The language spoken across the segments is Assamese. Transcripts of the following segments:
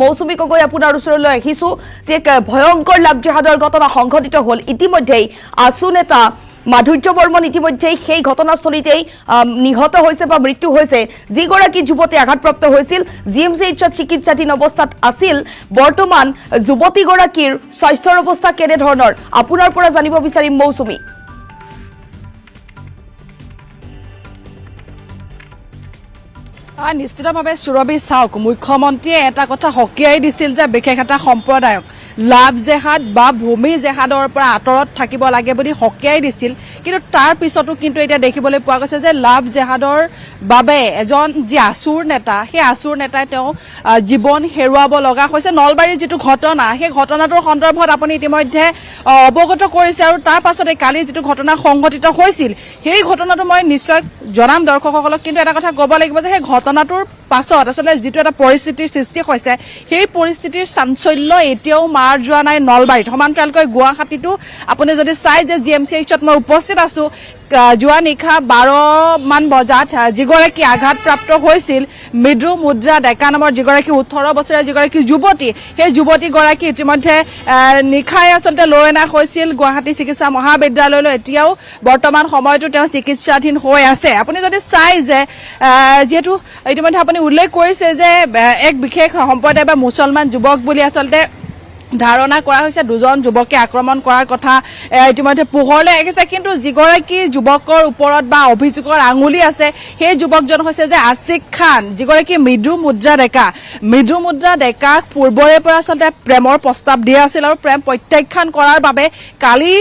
মৌচুমী গগৈ আপোনাৰ ওচৰলৈ আহিছো যে ভয়ংকৰ লাভ জেহাদৰ ঘটনা সংঘটিত হ'ল ইতিমধ্যেই আছু নেতা মাধুৰ্য বৰ্মন ইতিমধ্যেই সেই ঘটনাস্থলীতেই নিহত হৈছে বা মৃত্যু হৈছে যিগৰাকী যুৱতী আঘাতপ্ৰাপ্ত হৈছিল জিএমচিএইচত চিকিৎসাধীন অৱস্থাত আছিল বৰ্তমান যুৱতীগৰাকীৰ স্বাস্থ্যৰ অৱস্থা কেনে ধৰণৰ আপোনাৰ পৰা জানিব বিচাৰিম মৌচুমী নিশ্চিতভাৱে সুৰবি চাওক মুখ্যমন্ত্ৰীয়ে এটা কথা হকিয়াই দিছিল যে বিশেষ এটা সম্প্ৰদায়ক লাভ জেহাদ বা ভূমি জেহাদৰ পৰা আঁতৰত থাকিব লাগে বুলি হকিয়াই দিছিল কিন্তু তাৰ পিছতো কিন্তু এতিয়া দেখিবলৈ পোৱা গৈছে যে লাভ জেহাদৰ বাবে এজন যি আছুৰ নেতা সেই আছুৰ নেতাই তেওঁ জীৱন হেৰুৱাব লগা হৈছে নলবাৰীৰ যিটো ঘটনা সেই ঘটনাটোৰ সন্দৰ্ভত আপুনি ইতিমধ্যে অৱগত কৰিছে আৰু তাৰ পাছতে কালি যিটো ঘটনা সংঘটিত হৈছিল সেই ঘটনাটো মই নিশ্চয় জনাম দৰ্শকসকলক কিন্তু এটা কথা ক'ব লাগিব যে সেই ঘটনাটোৰ পাছত আসলে যিটো এটা পৰিস্থিতিৰ সৃষ্টি হৈছে সেই পৰিস্থিতিৰ চাঞ্চল্য এতিয়াও মাৰ যোৱা নাই নলবাৰীত সমান্তৰালকৈ গুৱাহাটীতো আপুনি যদি চাই যে জিএমচিএইচত মই উপস্থিত আছো যোৱা নিশা 12 মান বজাত যিগৰাকী আঘাতপ্ৰাপ্ত হৈছিল মৃদু মুদ্ৰা ডেকা নামৰ যিগৰাকী 18 বছৰীয়া যিগৰাকী যুৱতী সেই যুৱতীগৰাকী ইতিমধ্যে নিশাই আচলতে লৈ অনা হৈছিল গুৱাহাটী চিকিৎসা মহাবিদ্যালয়লৈ এতিয়াও বৰ্তমান সময়তো তেওঁ চিকিৎসাধীন হৈ আছে আপুনি যদি চাই যে যেহেতু ইতিমধ্যে আপুনি উল্লেখ কৰিছে যে এক বিশেষ সম্প্ৰদায় বা মুছলমান যুৱক বুলি আচলতে ধাৰণা কৰা হৈছে দুজন যুৱকে আক্ৰমণ কৰাৰ কথা ইতিমধ্যে পোহৰলৈ আহিছে কিন্তু যিগৰাকী যুৱকৰ ওপৰত বা অভিযোগৰ আঙুলি আছে সেই যুৱকজন হৈছে যে আছিক খান যিগৰাকী মৃদু মুদ্ৰা ডেকাক পূৰ্বৰে পৰা আচলতে প্ৰেমৰ প্ৰস্তাৱ দিয়া আছিল আৰু প্ৰেম প্ৰত্যাখ্যান কৰাৰ বাবে কালি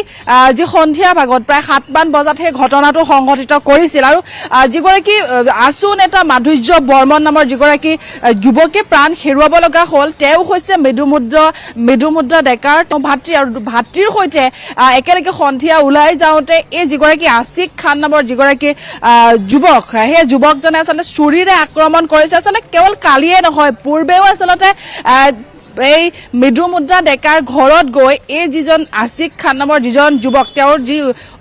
যি সন্ধিয়া ভাগত প্ৰায় 7 মান বজাত সেই ঘটনাটো সংঘটিত কৰিছিল আৰু যিগৰাকী আছু নেতা মাধুৰ্য বৰ্মন নামৰ যিগৰাকী যুৱকে প্ৰাণ হেৰুৱাব লগা হ'ল তেওঁ হৈছে মৃদু মুদ্ৰা ডেকাৰ ভাতৃ আৰু ভাতৃৰ সৈতে একেলগে সন্ধিয়া ওলাই যাওঁতে এই যিগৰাকী আছিক খান নামৰ যিগৰাকী যুৱক সেই যুৱকজনে আচলতে চুৰিৰে আক্ৰমণ কৰিছে আচলতে কেৱল কালিয়ে নহয় পূৰ্বেও আচলতে এই মৃদু মুদ্ৰা ডেকাৰ ঘৰত গৈ এই যিজন আছিক খান নামৰ যিজন যুৱক তেওঁৰ যি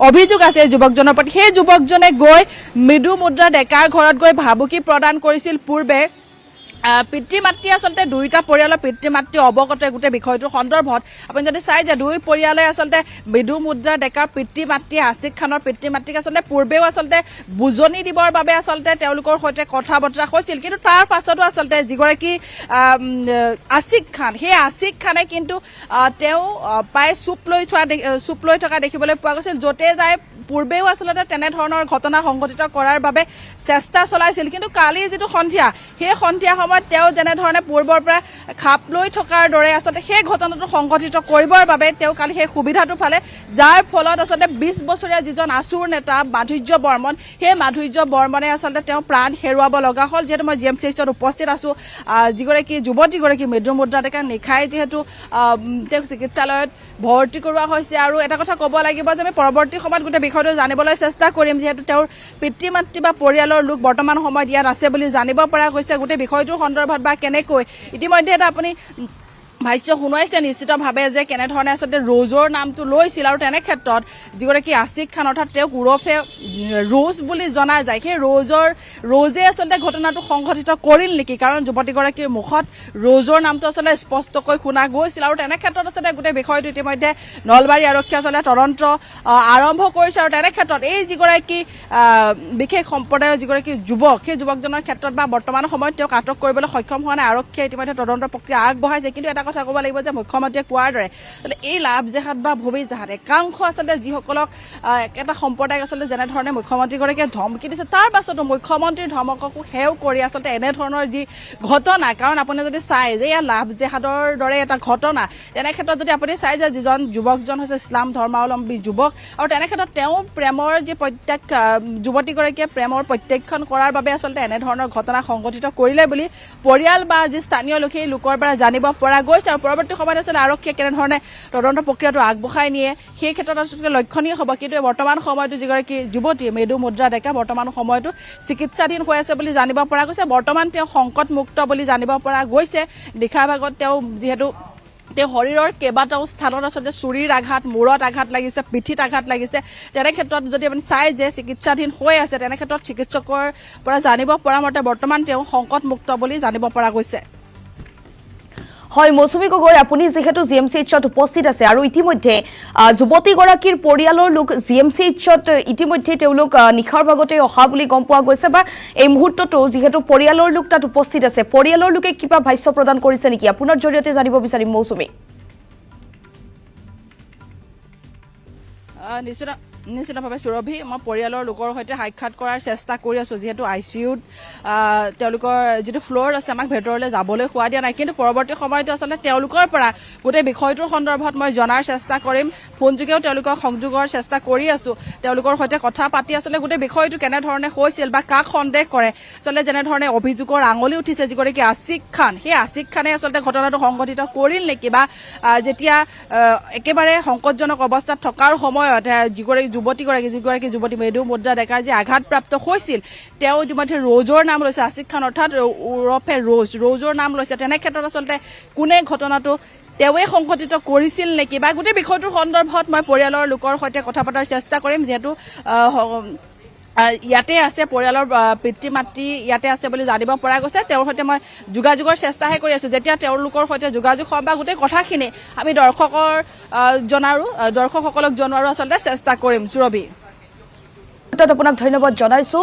অভিযোগ আছে যুৱকজনৰ প্ৰতি সেই যুৱকজনে গৈ মৃদু মুদ্ৰা ডেকাৰ ঘৰত গৈ ভাবুকি প্ৰদান কৰিছিল পূৰ্বে পিতৃ মাতৃ আচলতে দুইটা পৰিয়ালৰ পিতৃ মাতৃ অৱগত গোটেই বিষয়টোৰ সন্দৰ্ভত আপুনি যদি চাই যে দুই পৰিয়ালে আচলতে মৃদু মুদ্ৰা ডেকাৰ পিতৃ মাতৃ আছিক খানৰ পিতৃ মাতৃক আচলতে পূৰ্বেও আচলতে বুজনি দিবৰ বাবে আচলতে তেওঁলোকৰ সৈতে কথা বতৰা হৈছিল কিন্তু তাৰ পাছতো আচলতে যিগৰাকী আছিক খান সেই আছিক খানে কিন্তু তেওঁ প্ৰায় চুপ লৈ থকা দেখিবলৈ পোৱা গৈছিল য'তে যায় পূৰ্বেও আচলতে তেনেধৰণৰ ঘটনা সংঘটিত কৰাৰ বাবে চেষ্টা চলাইছিল কিন্তু কালি যিটো সন্ধিয়া সেই সন্ধিয়া সময়ত তেওঁ যেনেধৰণে পূৰ্বৰ পৰা খাপ লৈ থকাৰ দৰে আচলতে সেই ঘটনাটো সংঘটিত কৰিবৰ বাবে তেওঁ কালি সেই সুবিধাটো পালে যাৰ ফলত আচলতে 20 বছৰীয়া যিজন আছুৰ নেতা মাধুৰ্য বৰ্মন সেই মাধুৰ্য বৰ্মনে আচলতে তেওঁ প্ৰাণ হেৰুৱাব লগা হ'ল যিহেতু মই জিএমচিএইচত উপস্থিত আছো যিগৰাকী যুৱতীগৰাকী মৃদু মুদ্ৰা ডেকা নিশাই যিহেতু তেওঁ চিকিৎসালয়ত ভৰ্তি কৰোৱা হৈছে আৰু এটা কথা ক'ব লাগিব যে আমি পৰৱৰ্তী সময়ত গোটেই বিষয়টো জানিবলৈ চেষ্টা কৰিম যিহেতু তেওঁৰ পিতৃ মাতৃ বা পৰিয়ালৰ লোক বৰ্তমান সময়ত ইয়াত আছে বুলি জানিব পৰা গৈছে গোটেই বিষয়টোৰ সন্দৰ্ভত বা কেনেকৈ ইতিমধ্যে এটা আপুনি ভাষ্য শুনাইছে নিশ্চিতভাৱে যে কেনেধৰণে আচলতে ৰ'জৰ নামটো লৈছিল আৰু তেনে ক্ষেত্ৰত যিগৰাকী আছিক খান অৰ্থাৎ তেওঁক ওৰফে ৰ'জ বুলি জনা যায় সেই ৰ'জে আচলতে ঘটনাটো সংঘটিত কৰিল নেকি কাৰণ যুৱতীগৰাকীৰ মুখত ৰ'জৰ নামটো আচলতে স্পষ্টকৈ শুনা গৈছিল আৰু তেনে ক্ষেত্ৰত আচলতে গোটেই বিষয়টো ইতিমধ্যে নলবাৰী আৰক্ষীয়ে আচলতে তদন্ত আৰম্ভ কৰিছে আৰু তেনে ক্ষেত্ৰত এই যিগৰাকী বিশেষ সম্প্ৰদায়ৰ যিগৰাকী যুৱক সেই যুৱকজনৰ ক্ষেত্ৰত বা বৰ্তমান সময়ত তেওঁক আটক কৰিবলৈ সক্ষম হোৱা নাই আৰক্ষীয়ে ইতিমধ্যে তদন্ত প্ৰক্ৰিয়া আগবঢ়াইছে কিন্তু এটা কথা ক'ব লাগিব যে মুখ্যমন্ত্ৰীয়ে কোৱাৰ দৰে এই লাভ জেহাদ বা ভূমি জেহাদ একাংশ আচলতে যিসকলক এটা সম্প্ৰদায়ক আচলতে যেনেধৰণে মুখ্যমন্ত্ৰীগৰাকীয়ে ধমকি দিছে তাৰ পাছতো মুখ্যমন্ত্ৰীৰ ধমককো সেও কৰি আচলতে এনেধৰণৰ যি ঘটনা কাৰণ আপুনি যদি চাই যে এয়া লাভ জেহাদৰ দৰে এটা ঘটনা তেনে ক্ষেত্ৰত যদি আপুনি চাই যে যিজন যুৱকজন হৈছে ইছলাম ধৰ্মাৱলম্বী যুৱক আৰু তেনে ক্ষেত্ৰত তেওঁ প্ৰেমৰ যি যুৱতীগৰাকীয়ে প্ৰেমৰ প্ৰত্যাখ্যান কৰাৰ বাবে আচলতে এনেধৰণৰ ঘটনা সংঘটিত কৰিলে বুলি পৰিয়াল বা যি স্থানীয় লোক সেই লোকৰ পৰা জানিব পৰা গৈছে আৰু পৰৱৰ্তী সময়ত আচলতে আৰক্ষীয়ে কেনেধৰণে তদন্ত প্ৰক্ৰিয়াটো আগবঢ়াই নিয়ে সেই ক্ষেত্ৰত আচলতে লক্ষণীয় হ'ব কিন্তু বৰ্তমান সময়তো যিগৰাকী যুৱতী মৃদু মুদ্ৰা ডেকা বৰ্তমান সময়তো চিকিৎসাধীন হৈ আছে বুলি জানিব পৰা গৈছে বৰ্তমান তেওঁ সংকটমুক্ত বুলি জানিব পৰা গৈছে নিশা ভাগত তেওঁ যিহেতু তেওঁ শৰীৰৰ কেইবাটাও স্থানত আচলতে চুৰিৰ আঘাত মূৰত আঘাত লাগিছে পিঠিত আঘাত লাগিছে তেনে ক্ষেত্ৰত যদি আপুনি চাই যে চিকিৎসাধীন হৈ আছে তেনে ক্ষেত্ৰত চিকিৎসকৰ পৰা জানিব পৰা মতে বৰ্তমান তেওঁ সংকটমুক্ত বুলি জানিব পৰা গৈছে হয় মৌচুমী গগৈ আপুনি যেহেতু জিএমচিএইচত উপস্থিত আছে আৰু ইতিমধ্যে যুৱতীগৰাকীৰ পৰিয়ালৰ লোক জিএমচিএইচত ইতিমধ্যে তেওঁলোক নিশাৰ ভাগতে অহা বুলি গম পোৱা গৈছে বা এই মুহূৰ্ততো যেহেতু পৰিয়ালৰ লোক তাত উপস্থিত আছে পৰিয়ালৰ লোকে কিবা ভাষ্য প্ৰদান কৰিছে নেকি আপোনাৰ জৰিয়তে জানিব বিচাৰিম মৌচুমী নিশ্চিতভাৱে সুৰভি মই পৰিয়ালৰ লোকৰ সৈতে সাক্ষাৎ কৰাৰ চেষ্টা কৰি আছোঁ যিহেতু আইচিইউত তেওঁলোকৰ যিটো ফ্ল'ৰ আছে আমাক ভিতৰলৈ যাবলৈ হোৱা দিয়া নাই কিন্তু পৰৱৰ্তী সময়তো আচলতে তেওঁলোকৰ পৰা গোটেই বিষয়টোৰ সন্দৰ্ভত মই জনাৰ চেষ্টা কৰিম ফোনযোগেও তেওঁলোকক সংযোগৰ চেষ্টা কৰি আছোঁ তেওঁলোকৰ সৈতে কথা পাতি আচলতে গোটেই বিষয়টো কেনেধৰণে হৈছিল বা কাক সন্দেহ কৰে আচলতে যেনেধৰণে অভিযোগৰ আঙুলি উঠিছে যিগৰাকী আছিক খান সেই আছিক খানে আচলতে ঘটনাটো সংঘটিত কৰিল নেকি বা যেতিয়া একেবাৰে সংকটজনক অৱস্থাত থকাৰ সময়ত যিগৰাকী যুৱতী মেদু মুদ্ৰা ডেকাৰ যি আঘাতপ্ৰাপ্ত হৈছিল তেওঁ ইতিমধ্যে ৰ'জৰ নাম লৈছে আছিক খান অৰ্থাৎ ওৰফে ৰ'জৰ নাম লৈছে তেনে ক্ষেত্ৰত আচলতে কোনে ঘটনাটো তেওঁৱে সংঘটিত কৰিছিল নেকি বা গোটেই বিষয়টোৰ সন্দৰ্ভত মই পৰিয়ালৰ লোকৰ সৈতে কথা পতাৰ চেষ্টা কৰিম যিহেতু ইয়াতে আছে পৰিয়ালৰ পিতৃ মাতৃ ইয়াতে আছে বুলি জানিব পৰা গৈছে তেওঁৰ সৈতে মই যোগাযোগৰ চেষ্টাহে কৰি আছোঁ যেতিয়া তেওঁলোকৰ সৈতে যোগাযোগ হয় বা গোটেই কথাখিনি আমি দৰ্শকসকলক জনোৱাৰো আচলতে চেষ্টা কৰিম সুৰভি আপোনাক ধন্যবাদ জনাইছো